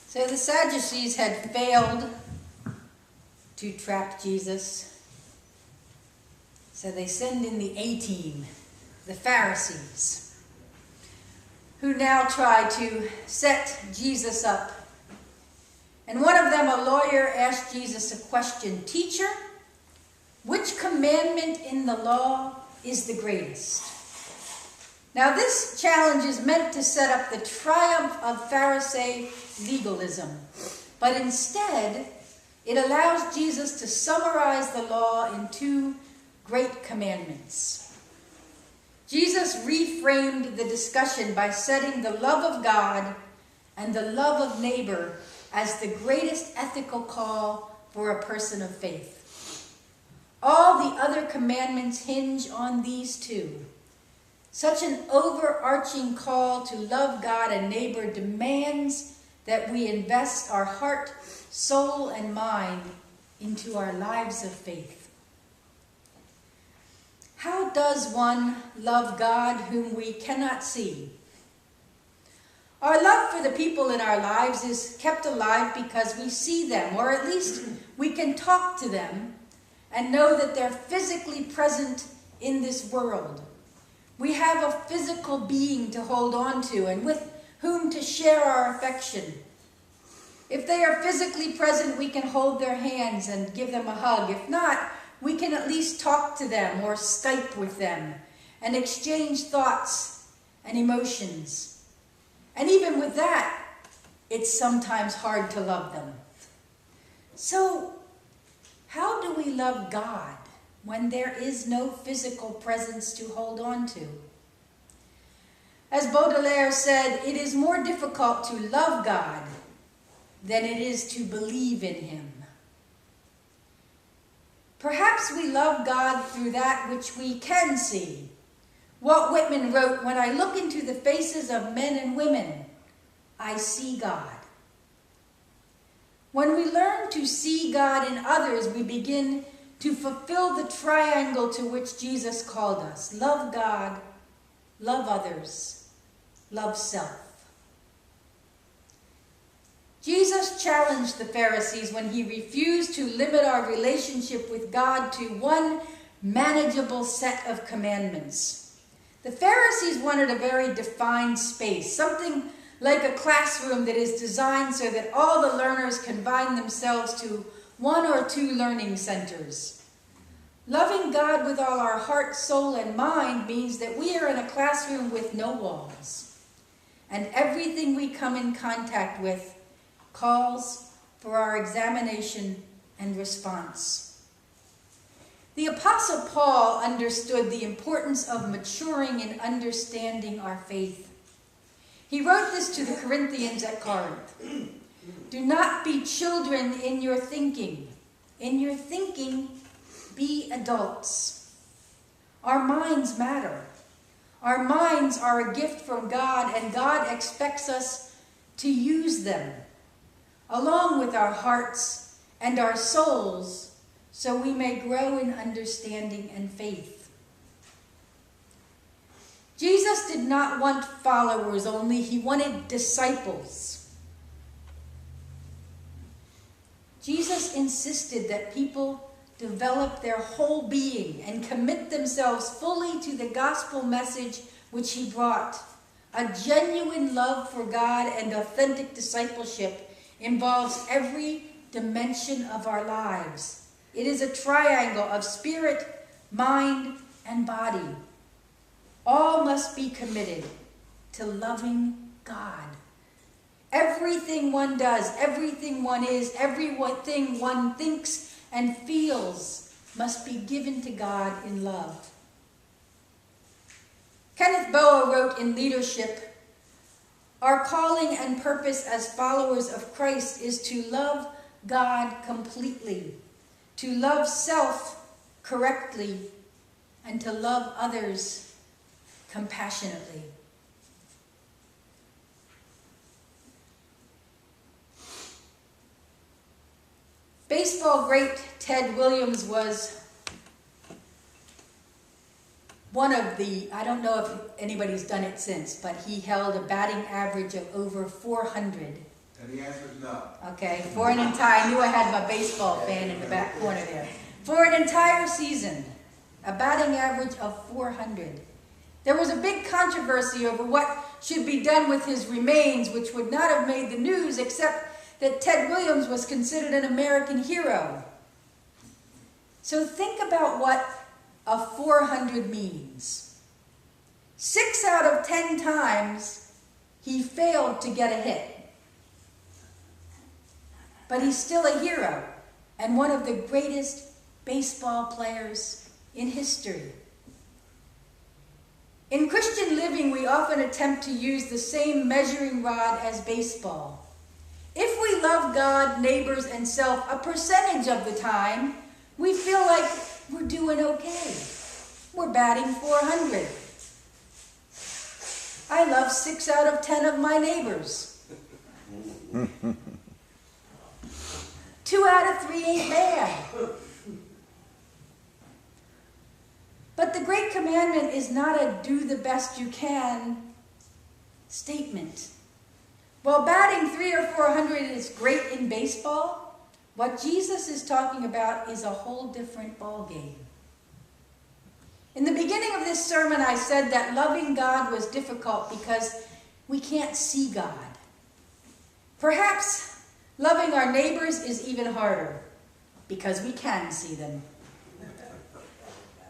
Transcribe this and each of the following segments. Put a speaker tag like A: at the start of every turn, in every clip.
A: So the Sadducees had failed to trap Jesus. So they send in the A-team, the Pharisees, who now try to set Jesus up. And one of them, a lawyer, asked Jesus a question. Teacher, which commandment in the law is the greatest? Now this challenge is meant to set up the triumph of Pharisee legalism, but instead it allows Jesus to summarize the law in two great commandments. Jesus reframed the discussion by setting the love of God and the love of neighbor as the greatest ethical call for a person of faith. All the other commandments hinge on these two. Such an overarching call to love God and neighbor demands that we invest our heart, soul, and mind into our lives of faith. How does one love God whom we cannot see? Our love for the people in our lives is kept alive because we see them, or at least we can talk to them and know that they're physically present in this world. We have a physical being to hold on to and with whom to share our affection. If they are physically present, we can hold their hands and give them a hug. If not, we can at least talk to them or Skype with them and exchange thoughts and emotions. And even with that, it's sometimes hard to love them. So, how do we love God when there is no physical presence to hold on to? As Baudelaire said, it is more difficult to love God than it is to believe in him. Perhaps we love God through that which we can see. Walt Whitman wrote, "When I look into the faces of men and women, I see God." When we learn to see God in others, we begin to fulfill the triangle to which Jesus called us. Love God, love others, love self. Jesus challenged the Pharisees when he refused to limit our relationship with God to one manageable set of commandments. The Pharisees wanted a very defined space, something like a classroom that is designed so that all the learners confine themselves to one or two learning centers. Loving God with all our heart, soul, and mind means that we are in a classroom with no walls, and everything we come in contact with calls for our examination and response. The Apostle Paul understood the importance of maturing in understanding our faith. He wrote this to the Corinthians at Corinth. "Do not be children in your thinking. In your thinking, be adults." Our minds matter. Our minds are a gift from God, and God expects us to use them, along with our hearts and our souls, so we may grow in understanding and faith. Jesus did not want followers only, he wanted disciples. Jesus insisted that people develop their whole being and commit themselves fully to the gospel message which he brought. A genuine love for God and authentic discipleship involves every dimension of our lives. It is a triangle of spirit, mind, and body. All must be committed to loving God. Everything one does, everything one is, everything one thinks and feels must be given to God in love. Kenneth Boa wrote in Leadership, "Our calling and purpose as followers of Christ is to love God completely, to love self correctly, and to love others compassionately." Baseball great Ted Williams was one of the, I don't know if anybody's done it since, but he held a batting average of over 400
B: And the answer is no.
A: Okay, for an entire, I knew I had my baseball fan in the back corner there. For an entire season, a batting average of 400. There was a big controversy over what should be done with his remains, which would not have made the news except that Ted Williams was considered an American hero. So think about what a 400 means. 6 out of 10 times he failed to get a hit. But he's still a hero and one of the greatest baseball players in history. In Christian living, we often attempt to use the same measuring rod as baseball. If we love God, neighbors, and self a percentage of the time, we feel like we're doing okay. We're batting 400. I love 6 out of 10 of my neighbors. 2 out of 3 ain't bad. But the Great Commandment is not a do the best you can statement. While batting 300 or 400 is great in baseball, what Jesus is talking about is a whole different ballgame. In the beginning of this sermon, I said that loving God was difficult because we can't see God. Perhaps loving our neighbors is even harder because we can see them.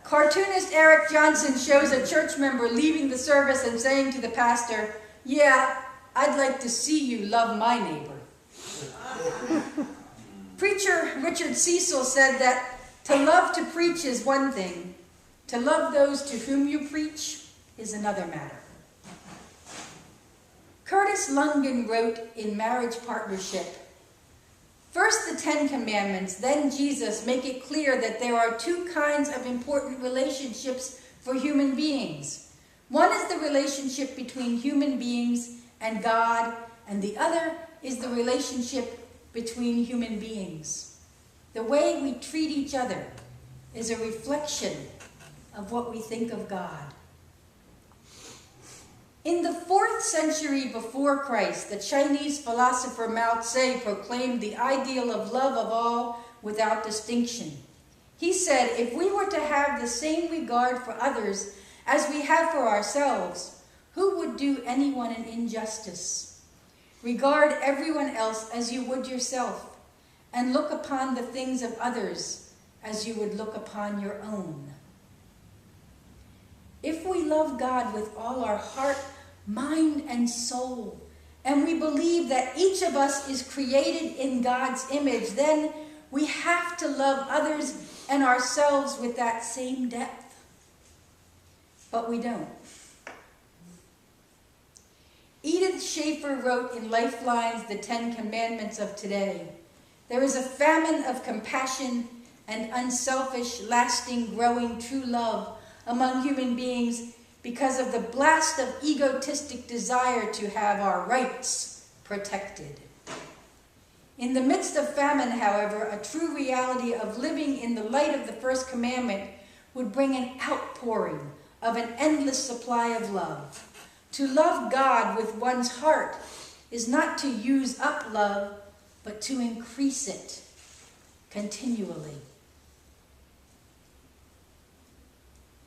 A: Cartoonist Eric Johnson shows a church member leaving the service and saying to the pastor, "Yeah, I'd like to see you love my neighbor." Preacher Richard Cecil said that to love to preach is one thing, to love those to whom you preach is another matter. Curtis Lungen wrote in Marriage Partnership, "First the 10 Commandments, then Jesus make it clear that there are 2 kinds of important relationships for human beings. One is the relationship between human beings and God, and the other is the relationship between human beings. The way we treat each other is a reflection of what we think of God." In the 4th century before Christ, the Chinese philosopher Mao Tse proclaimed the ideal of love of all without distinction. He said, if we were to have the same regard for others as we have for ourselves, who would do anyone an injustice? Regard everyone else as you would yourself, and look upon the things of others as you would look upon your own. If we love God with all our heart, mind, and soul, and we believe that each of us is created in God's image, then we have to love others and ourselves with that same depth. But we don't. Edith Schaefer wrote in Lifelines, The 10 Commandments of Today, "There is a famine of compassion and unselfish, lasting, growing, true love among human beings because of the blast of egotistic desire to have our rights protected." In the midst of famine, however, a true reality of living in the light of the first commandment would bring an outpouring of an endless supply of love. To love God with one's heart is not to use up love, but to increase it continually.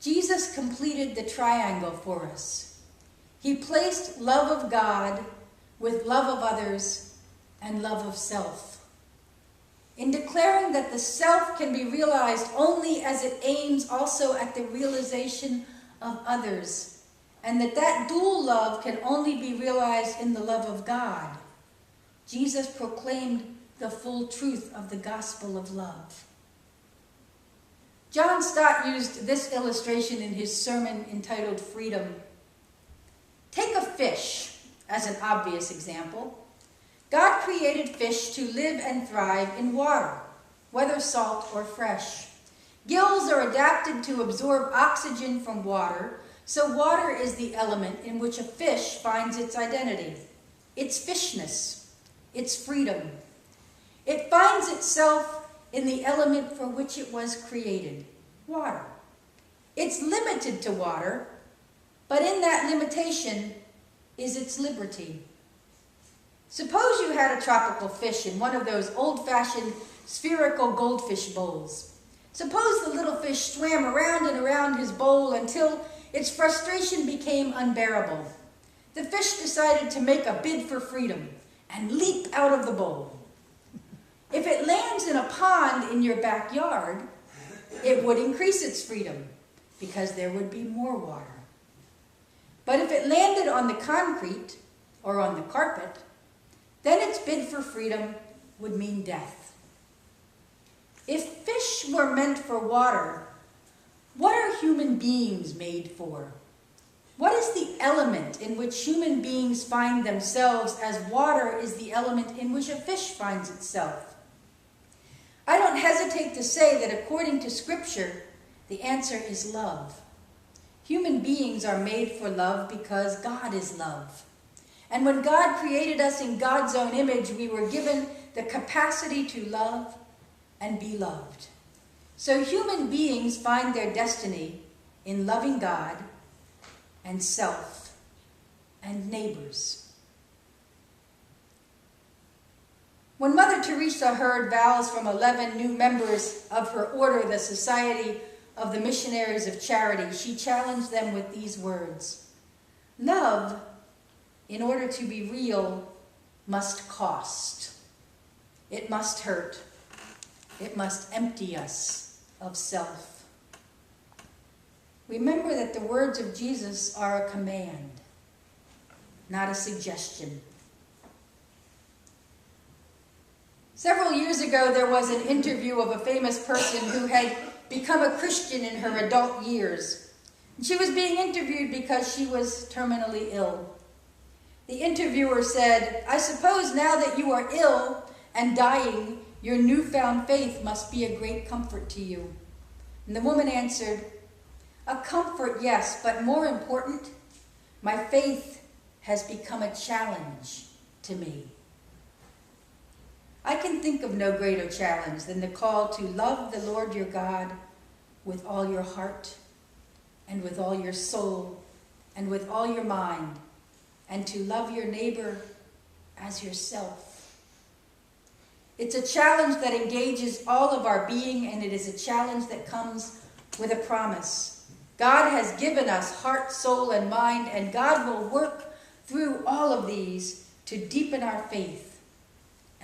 A: Jesus completed the triangle for us. He placed love of God with love of others and love of self. In declaring that the self can be realized only as it aims also at the realization of others, and that dual love can only be realized in the love of God, Jesus proclaimed the full truth of the gospel of love. John Stott used this illustration in his sermon entitled Freedom. Take a fish as an obvious example. God created fish to live and thrive in water, whether salt or fresh. Gills are adapted to absorb oxygen from water, so water is the element in which a fish finds its identity, its fishness, its freedom. It finds itself in the element for which it was created, water. It's limited to water, but in that limitation is its liberty. Suppose you had a tropical fish in one of those old-fashioned spherical goldfish bowls. Suppose the little fish swam around and around his bowl until its frustration became unbearable. The fish decided to make a bid for freedom and leap out of the bowl. If it lands in a pond in your backyard, it would increase its freedom because there would be more water. But if it landed on the concrete or on the carpet, then its bid for freedom would mean death. If fish were meant for water, what are human beings made for? What is the element in which human beings find themselves as water is the element in which a fish finds itself? I don't hesitate to say that according to Scripture, the answer is love. Human beings are made for love because God is love. And when God created us in God's own image, we were given the capacity to love and be loved. So human beings find their destiny in loving God and self and neighbors. When Mother Teresa heard vows from 11 new members of her order, the Society of the Missionaries of Charity, she challenged them with these words: "Love, in order to be real, must cost. It must hurt. It must empty us of self." Remember that the words of Jesus are a command, not a suggestion. Several years ago, there was an interview of a famous person who had become a Christian in her adult years. She was being interviewed because she was terminally ill. The interviewer said, "I suppose now that you are ill and dying, your newfound faith must be a great comfort to you." And the woman answered, "A comfort, yes, but more important, my faith has become a challenge to me." I can think of no greater challenge than the call to love the Lord your God with all your heart and with all your soul and with all your mind, and to love your neighbor as yourself. It's a challenge that engages all of our being, and it is a challenge that comes with a promise. God has given us heart, soul, and mind, and God will work through all of these to deepen our faith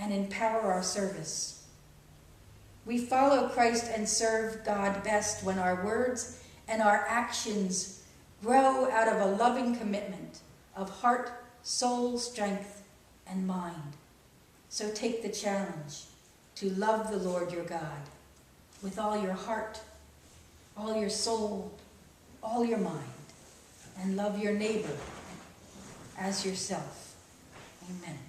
A: and empower our service. We follow Christ and serve God best when our words and our actions grow out of a loving commitment of heart, soul, strength, and mind. So take the challenge to love the Lord your God with all your heart, all your soul, all your mind, and love your neighbor as yourself. Amen.